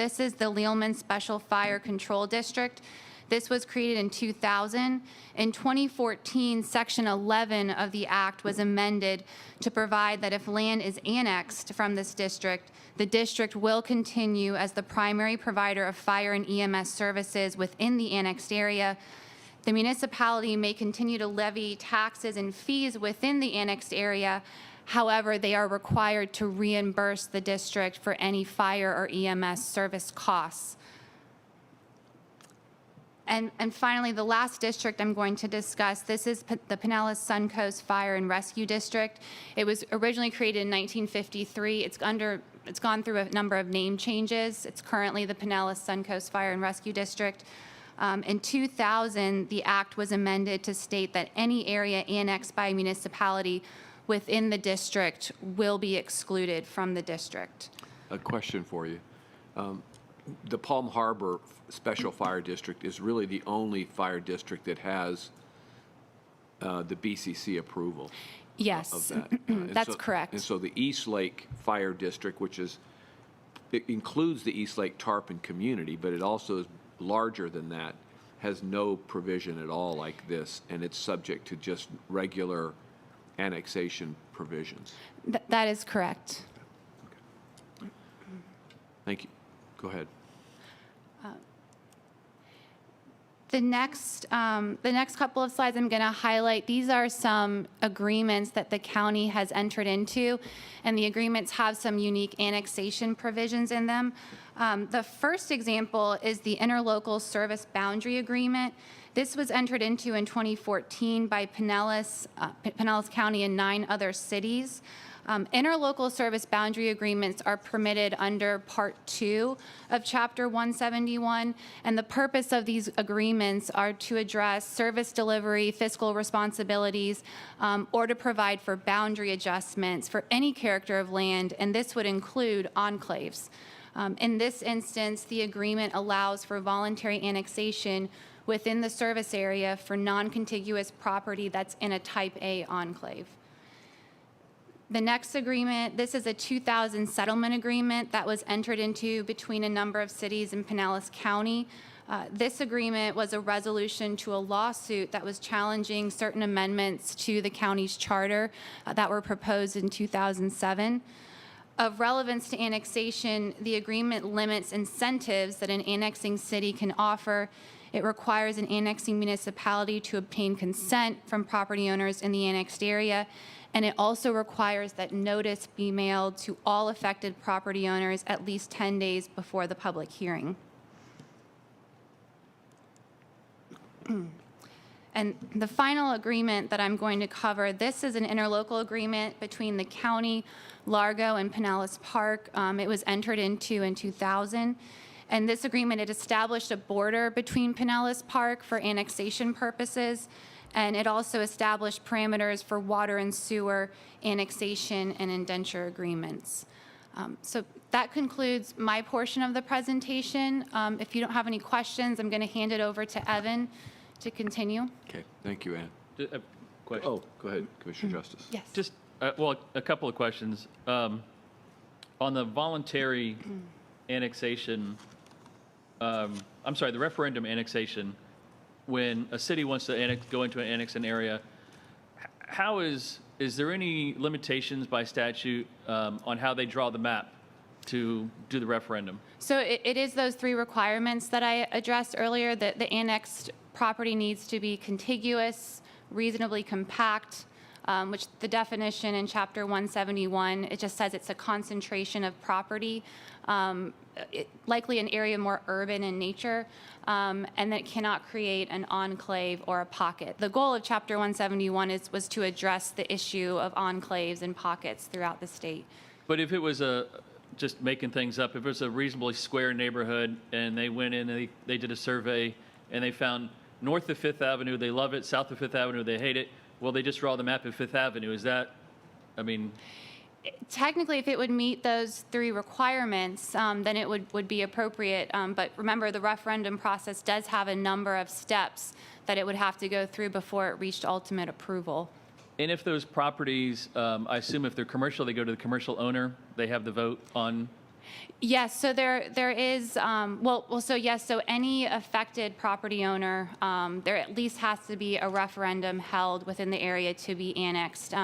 This is the Lealman Special Fire Control District. This was created in 2000. In 2014, Section 11 of the Act was amended to provide that if land is annexed from this district, the district will continue as the primary provider of fire and EMS services within the annexed area. The municipality may continue to levy taxes and fees within the annexed area. However, they are required to reimburse the district for any fire or EMS service costs. And finally, the last district I'm going to discuss, this is the Pinellas Suncoast Fire and Rescue District. It was originally created in 1953. It's gone through a number of name changes. It's currently the Pinellas Suncoast Fire and Rescue District. In 2000, the act was amended to state that any area annexed by a municipality within the district will be excluded from the district. A question for you. The Palm Harbor Special Fire District is really the only fire district that has the BCC approval. Yes, Of that. that's correct. And so the East Lake Fire District, it includes the East Lake Tarpon community, but it also is larger than that, has no provision at all like this, and it's subject to just regular annexation provisions. That is correct. Okay. Thank you. Go ahead. The next couple of slides I'm going to highlight, these are some agreements that the county has entered into, and the agreements have some unique annexation provisions in them. The first example is the Interlocal Service Boundary Agreement. This was entered into in 2014 by Pinellas County and 9 other cities. Interlocal service boundary agreements are permitted under Part 2 of Chapter 171, and the purpose of these agreements are to address service delivery, fiscal responsibilities, or to provide for boundary adjustments for any character of land, and this would include enclaves. In this instance, the agreement allows for voluntary annexation within the service area for non-contiguous property that's in a Type A enclave. The next agreement, this is a 2000 settlement agreement that was entered into between a number of cities in Pinellas County. This agreement was a resolution to a lawsuit that was challenging certain amendments to the county's charter that were proposed in 2007. Of relevance to annexation, the agreement limits incentives that an annexing city can offer. It requires an annexing municipality to obtain consent from property owners in the annexed area, and it also requires that notice be mailed to all affected property owners at least 10 days before the public hearing. And the final agreement that I'm going to cover, this is an interlocal agreement between the county, Largo, and Pinellas Park. It was entered into in 2000. And this agreement, it established a border between Pinellas Park for annexation purposes, and it also established parameters for water and sewer annexation and indenture agreements. So that concludes my portion of the presentation. If you don't have any questions, I'm going to hand it over to Evan to continue. Okay. Thank you, Ann. Question. Oh, go ahead, Commissioner Justice. Yes. Just, well, a couple of questions. On the voluntary annexation, I'm sorry, the referendum annexation, when a city wants to go into an area, is there any limitations by statute on how they draw the map to do the referendum? So it is those 3 requirements that I addressed earlier, that the annexed property needs to be contiguous, reasonably compact, which the definition in Chapter 171, it just says it's a concentration of property, likely an area more urban in nature, and that it cannot create an enclave or a pocket. The goal of Chapter 171 was to address the issue of enclaves and pockets throughout the state. But if it was just making things up, if it was a reasonably square neighborhood and they went in and they did a survey and they found north of Fifth Avenue, they love it, south of Fifth Avenue, they hate it, well, they just draw the map of Fifth Avenue. Is that, I mean... Technically, if it would meet those 3 requirements, then it would be appropriate. But remember, the referendum process does have a number of steps that it would have to go through before it reached ultimate approval. And if those properties, I assume if they're commercial, they go to the commercial owner, they have the vote on Yes, so there is, so yes, so any affected property owner, there at least has to be a referendum held within the area to be annexed.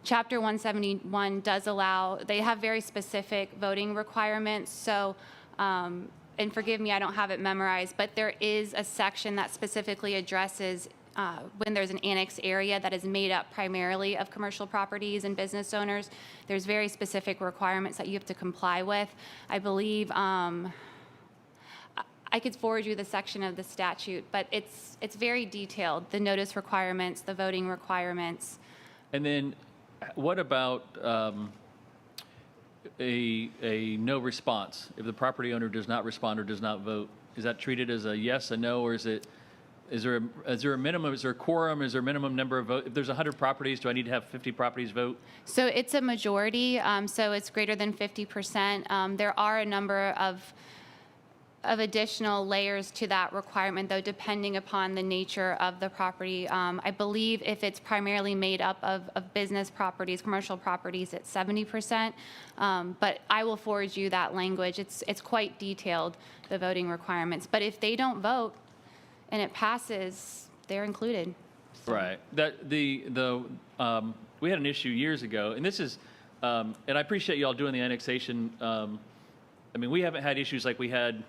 Chapter 171 does allow, they have very specific voting requirements, so, and forgive me, I don't have it memorized, but there is a section that specifically addresses when there's an annexed area that is made up primarily of commercial properties and business owners. There's very specific requirements that you have to comply with. I believe I could forward you the section of the statute, but it's very detailed, the notice requirements, the voting requirements. And then what about a no response? If the property owner does not respond or does not vote, is that treated as a yes, a no, or is there a minimum, is there a quorum, is there a minimum number of votes? If there's 100 properties, do I need to have 50 properties vote? So it's a majority, so it's greater than 50%. There are a number of additional layers to that requirement, though, depending upon the nature of the property. I believe if it's primarily made up of business properties, commercial properties, it's 70%. But I will forward you that language. It's quite detailed, the voting requirements. But if they don't vote and it passes, they're included. So. Right. We had an issue years ago, and this is, and I appreciate you all doing the annexation. I mean, we haven't had issues like we had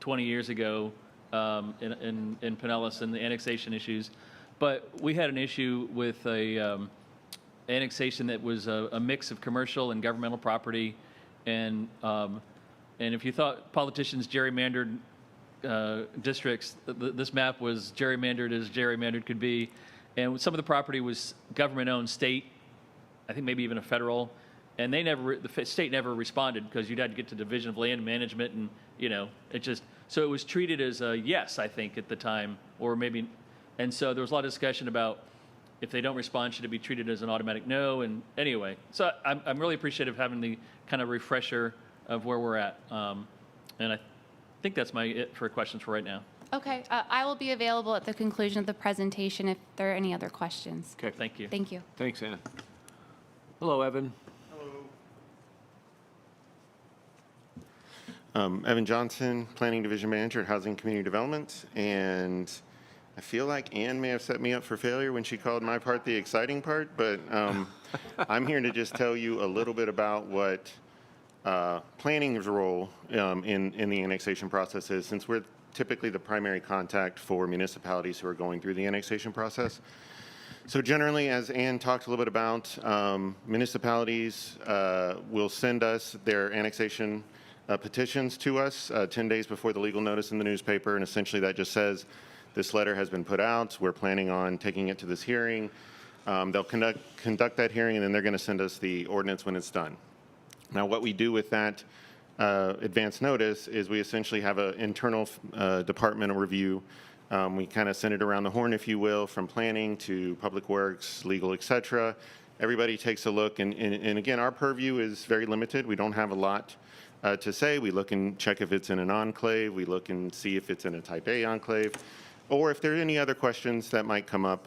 20 years ago in Pinellas and the annexation issues, but we had an issue with a annexation that was a mix of commercial and governmental property, and if you thought politicians gerrymandered districts, this map was gerrymandered as gerrymandered could be, and some of the property was government-owned state, I think maybe even a federal, and the state never responded because you'd had to get to Division of Land Management, and so it was treated as a yes, I think, at the time, or maybe, and so there was a lot of discussion about if they don't respond, should it be treated as an automatic no, and anyway, so I'm really appreciative of having the kind of refresher of where we're at, and I think that's it for questions for right now. Okay, I will be available at the conclusion of the presentation if there are any other questions. Okay. Thank you. Thank you. Thanks, Anna. Hello, Evan. Evan Johnson, Planning Division Manager at Housing Community Development, and I feel like Ann may have set me up for failure when she called my part the exciting part, but I'm here to just tell you a little bit about what planning's role in the annexation process is, since we're typically the primary contact for municipalities who are going through the annexation process. So generally, as Ann talked a little bit about, municipalities will send us their annexation petitions to us 10 days before the legal notice in the newspaper, and essentially that just says this letter has been put out, we're planning on taking it to this hearing. They'll conduct that hearing, and then they're going to send us the ordinance when it's done. Now, what we do with that advance notice is we essentially have an internal departmental review. We kind of send it around the horn, if you will, from planning to public works, legal, et cetera. Everybody takes a look, and again, our purview is very limited. We don't have a lot to say. We look and check if it's in an enclave. We look and see if it's in a type A enclave. Or if there are any other questions that might come up,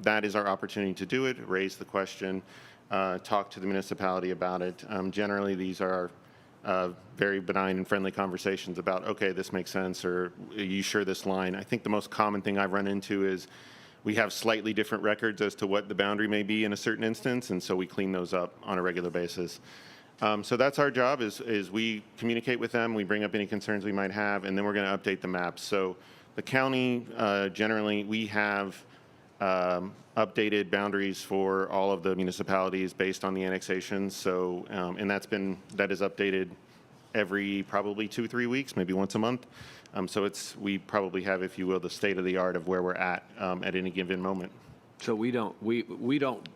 that is our opportunity to do it, raise the question, talk to the municipality about it. Generally, these are very benign and friendly conversations about, okay, this makes sense, or are you sure this line? I think the most common thing I've run into is we have slightly different records as to what the boundary may be in a certain instance, and so we clean those up on a regular basis. So that's our job, is we communicate with them, we bring up any concerns we might have, and then we're going to update the maps. So the county, generally, we have updated boundaries for all of the municipalities based on the annexations. So, and that is updated every probably 2-3 weeks, maybe once a month. So we probably have, if you will, the state of the art of where we're at any given moment. So we don't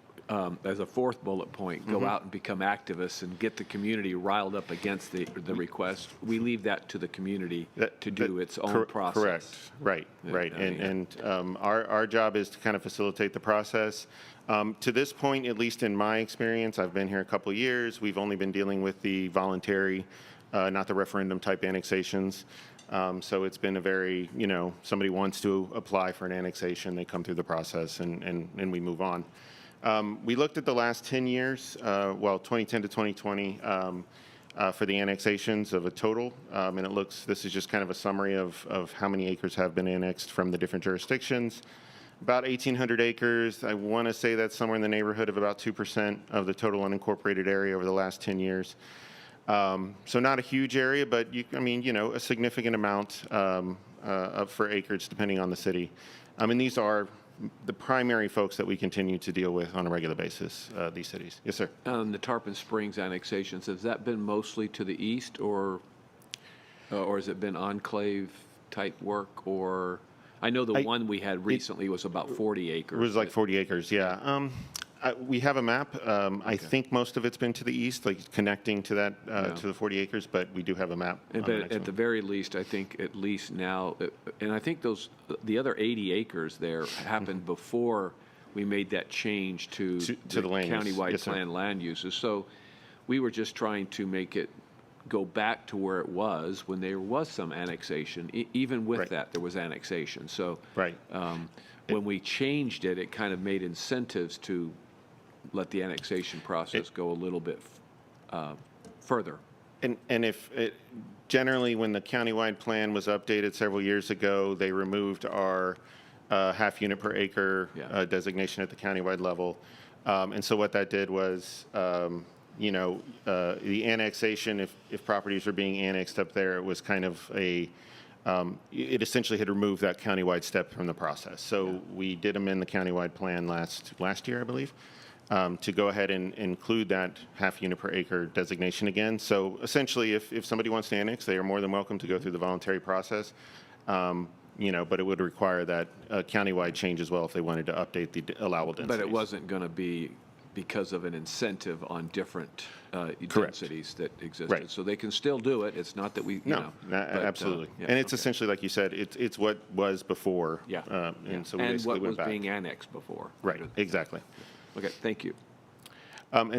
as a fourth bullet point, go out and become activists and get the community riled up against the request. We leave that to the community to do its own process. Correct. Right. Right. And our job is to kind of facilitate the process. To this point, at least in my experience, I've been here a couple of years. We've only been dealing with the voluntary, not the referendum type annexations. So it's been a very, somebody wants to apply for an annexation, they come through the process, and we move on. We looked at the last 10 years, 2010 to 2020. for the annexations of a total, and it looks, this is just kind of a summary of how many acres have been annexed from the different jurisdictions. About 1,800 acres. I want to say that's somewhere in the neighborhood of about 2% of the total unincorporated area over the last 10 years. So not a huge area, but a significant amount for acreage depending on the city. And these are the primary folks that we continue to deal with on a regular basis, these cities. Yes, sir. The Tarpon Springs annexations, has that been mostly to the east, or has it been enclave-type work, or? I know the one we had recently was about 40 acres. It was like 40 acres, yeah. We have a map. I think most of it's been to the east, like connecting to that, to the 40 acres, but we do have a map. But at the very least, I think at least now, and I think the other 80 acres there happened before we made that change to the land use. countywide Yes, sir. plan land uses. So we were just trying to make it go back to where it was when there was some annexation. Even with Right. that, there was annexation. So Right. when we changed it, it kind of made incentives to let the annexation process go a little bit further. And if it, generally, when the countywide plan was updated several years ago, they removed our half unit per acre Yeah. designation at the countywide level. And so what that did was, the annexation, if properties are being annexed up there, it was kind of it essentially had removed that countywide step from the process. So we did amend the countywide plan last year, I believe, to go ahead and include that half unit per acre designation again. So essentially, if somebody wants to annex, they are more than welcome to go through the voluntary process. But it would require that countywide change as well if they wanted to update the allowable densities. But it wasn't going to be because of an incentive on different Correct. densities that existed. Right. So they can still do it. It's not that we, Absolutely. yeah, And it's okay. essentially, like you said, it's what was before. Yeah. And so we and basically what went was back. being annexed before. Right, exactly. Okay, thank you. And